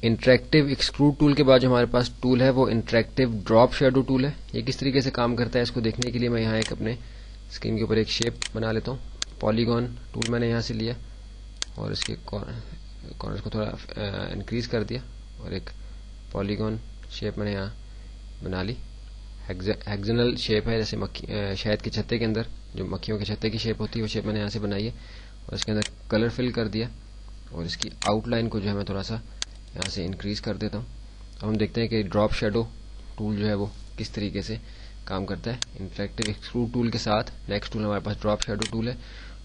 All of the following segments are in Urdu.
انٹریکٹیو ایکسٹروڈ ٹول کے بعد جو ہمارے پاس ٹول ہے وہ انٹریکٹیو ڈراپ شیڈو ٹول ہے. یہ کس طریقے سے کام کرتا ہے اس کو دیکھنے کے لیے میں یہاں ایک اپنے اسکرین کے اوپر ایک شیپ بنا لیتا ہوں. پالیگون ٹول میں نے یہاں سے لیا اور اس کے کارنرز کو تھوڑا انکریز کر دیا اور ایک پالیگون شیپ میں نے یہاں بنا لی. ہیگزنل شیپ ہے جیسے شہد کے چھتے کے اندر جو مکھیوں کے چھتے کی شیپ ہوتی ہے وہ شیپ میں نے یہاں سے بنائی ہے اور اس کے اندر کلر فل کر دیا اور اس کی آؤٹ لائن کو جو ہے میں تھوڑا سا یہاں سے انکریز کر دیتا ہوں. اب ہم دیکھتے ہیں کہ ڈراپ شیڈو ٹول جو ہے وہ کس طریقے سے کام کرتا ہے. انٹریکٹیو ایکسٹروڈ ٹول کے ساتھ نیکسٹ ٹول ہمارے پاس ڈراپ شیڈو ٹول ہے.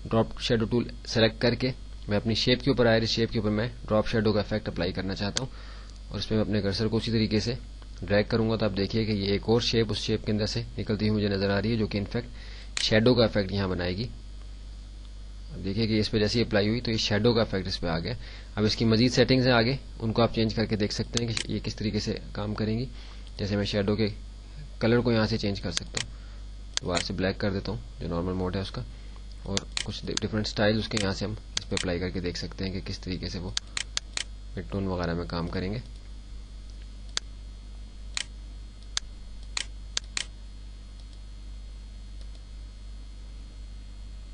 ڈراپ شیڈو ٹول سلیکٹ کر کے میں اپنی شیپ کے اوپر آئرس شیپ کے اوپر میں ڈراپ شیڈو کا افیکٹ اپلائی کرنا چاہتا ہوں اور اس میں اپنے کرسر کو اسی طریقے سے ڈریگ کروں گا تو آپ دیکھیے کہ یہ ایک اور شیپ اس شیپ کے اندر سے نکلتی ہوئی مجھے نظر آ رہی ہے جو کہ انفیکٹ شیڈو کا افیکٹ یہاں بنائے گی. اب دیکھیے کہ اس پہ جیسے اپلائی ہوئی تو یہ شیڈو کا افیکٹ اس پہ آ گیا. اب اس کی مزید سیٹنگز ہیں آگے ان کو آپ چینج کر کے دیکھ سکتے ہیں کہ یہ کس طریقے سے کام کریں گی. جیسے میں شیڈو کے کلر کو یہاں سے چینج کر سکتا ہوں, دوبارہ سے بلیک کر دیتا ہوں جو نارمل موڈ ہے اس کا, اور کچھ ڈفرینٹ سٹائل اس کے یہاں سے ہم اس پہ اپلائی کر کے دیکھ سکتے ہیں کہ کس طریقے سے وہ مڈ ٹون وغیرہ میں کام کریں گے.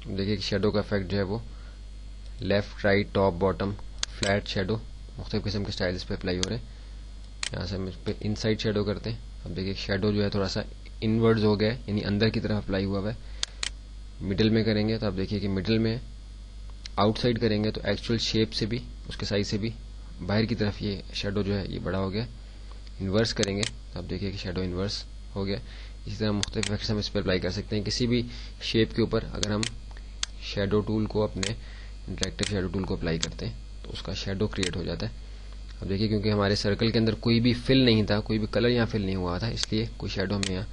دیکھیے کہ شیڈو کا افیکٹ جو ہے وہ left right top bottom flat shadow مختلف قسم کے سٹائل اس پہ اپلائی ہو رہے ہیں. یہاں سے ہم اس پہ ان سائڈ شیڈو کرتے ہیں. اب دیکھیے شیڈو جو ہے تھوڑا سا انورڈز ہو گیا ہے یعنی اندر کی طرف اپلائی ہوا ہے. مڈل میں کریں گے تو آپ دیکھیے کہ مڈل میں آؤٹ سائڈ کریں گے تو ایکچوئل شیپ سے بھی اس کے سائز سے بھی باہر کی طرف یہ شیڈو جو ہے یہ بڑا ہو گیا. انورس کریں گے تو آپ دیکھیے کہ شیڈو انورس ہو گیا. اسی طرح مختلف افیکٹس ہم اس پہ اپلائی کر سکتے ہیں. کسی بھی شیپ کے اوپر اگر ہم شیڈو ٹول کو اپنے انٹریکٹیو شیڈو ٹول کو اپلائی کرتے ہیں تو اس کا شیڈو کریٹ ہو جاتا ہے. اب دیکھیے کیونکہ ہمارے سرکل کے اندر کوئی بھی فل نہیں تھا, کوئی بھی کلر یہاں فل نہیں ہوا تھا, اس لیے کوئی شیڈو ہمیں یہاں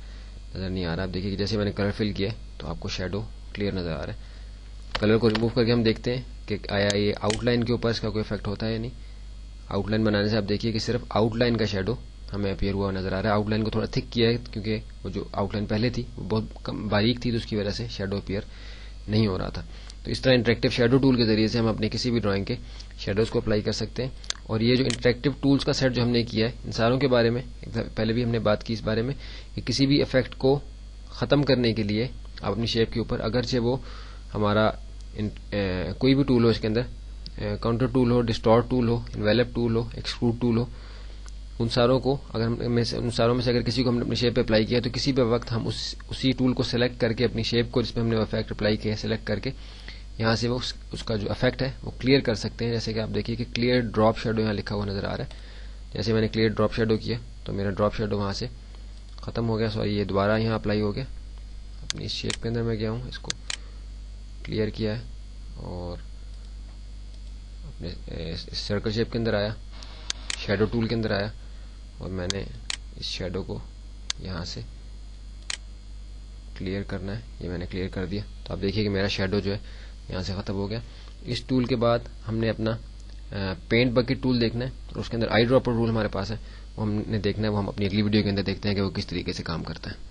نظر نہیں آ رہا. اب دیکھیے کہ جیسے میں نے کلر فل کیا تو آپ کو شیڈو کلیئر نظر آ رہا ہے. کلر کو ریموو کر کے ہم دیکھتے ہیں کہ آیا یہ آؤٹ لائن کے اوپر اس کا کوئی افیکٹ ہوتا ہے یا نہیں. آؤٹ لائن بنانے سے آپ دیکھیے کہ صرف آؤٹ لائن کا شیڈو ہمیں اپیئر ہوا نظر آ رہا ہے. آؤٹ لائن کو تھوڑا تھک کیا ہے کیونکہ وہ جو آؤٹ لائن پہلے تھی وہ بہت باریک تھی تو اس کی وجہ سے شیڈو اپیئر نہیں ہو رہا تھا. تو اس طرح انٹریکٹیو شیڈو ٹول کے ذریعے سے ہم اپنے کسی بھی ڈرائنگ کے شیڈوز کو اپلائی کر سکتے ہیں. اور یہ جو انٹریکٹیو ٹولز کا سیٹ جو ہم نے کیا ہے ان ساروں کے بارے میں پہلے بھی ہم نے بات کی اس بارے میں کہ کسی بھی افیکٹ کو ختم کرنے کے لیے آپ اپنی شیپ کے اوپر اگرچہ وہ ہمارا کوئی بھی ٹول ہو, اس کے اندر کاؤنٹر ٹول ہو, ڈسٹارٹ ٹول ہو, انویلپ ٹول ہو, ایکسٹروڈ ٹول ہو, ان ساروں کو اگر ان ساروں میں سے اگر کسی کو ہم نے اپنی شیپ پہ اپلائی کیا تو کسی بھی وقت ہم اسی ٹول کو سلیکٹ کر کے اپنی شیپ کو جس پہ ہم نے افیکٹ اپلائی کیا ہے سلیکٹ کر کے یہاں سے وہ اس کا جو افیکٹ ہے وہ کلیئر کر سکتے ہیں. جیسے کہ آپ دیکھیے کہ کلیئر ڈراپ شیڈو یہاں لکھا ہوا نظر آ رہا ہے. جیسے میں نے کلیئر ڈراپ شیڈو کیا تو میرا ڈراپ شیڈو وہاں سے ختم ہو گیا. سوری یہ دوبارہ یہاں اپلائی ہو گیا. اپنی اس شیپ کے اندر میں گیا ہوں, اس کو کلیئر کیا ہے اور اپنے سرکل شیپ کے اندر آیا, شیڈو ٹول کے اندر آیا اور میں نے اس شیڈو کو یہاں سے کلیئر کرنا ہے. یہ میں نے کلیئر کر دیا تو آپ دیکھیے کہ میرا شیڈو جو ہے یہاں سے ختم ہو گیا. اس ٹول کے بعد ہم نے اپنا پینٹ بکٹ ٹول دیکھنا ہے اور اس کے اندر آئی ڈراپر ٹول ہمارے پاس ہے, وہ ہم نے دیکھنا ہے. وہ ہم اپنی اگلی ویڈیو کے اندر دیکھتے ہیں کہ وہ کس طریقے سے کام کرتا ہے.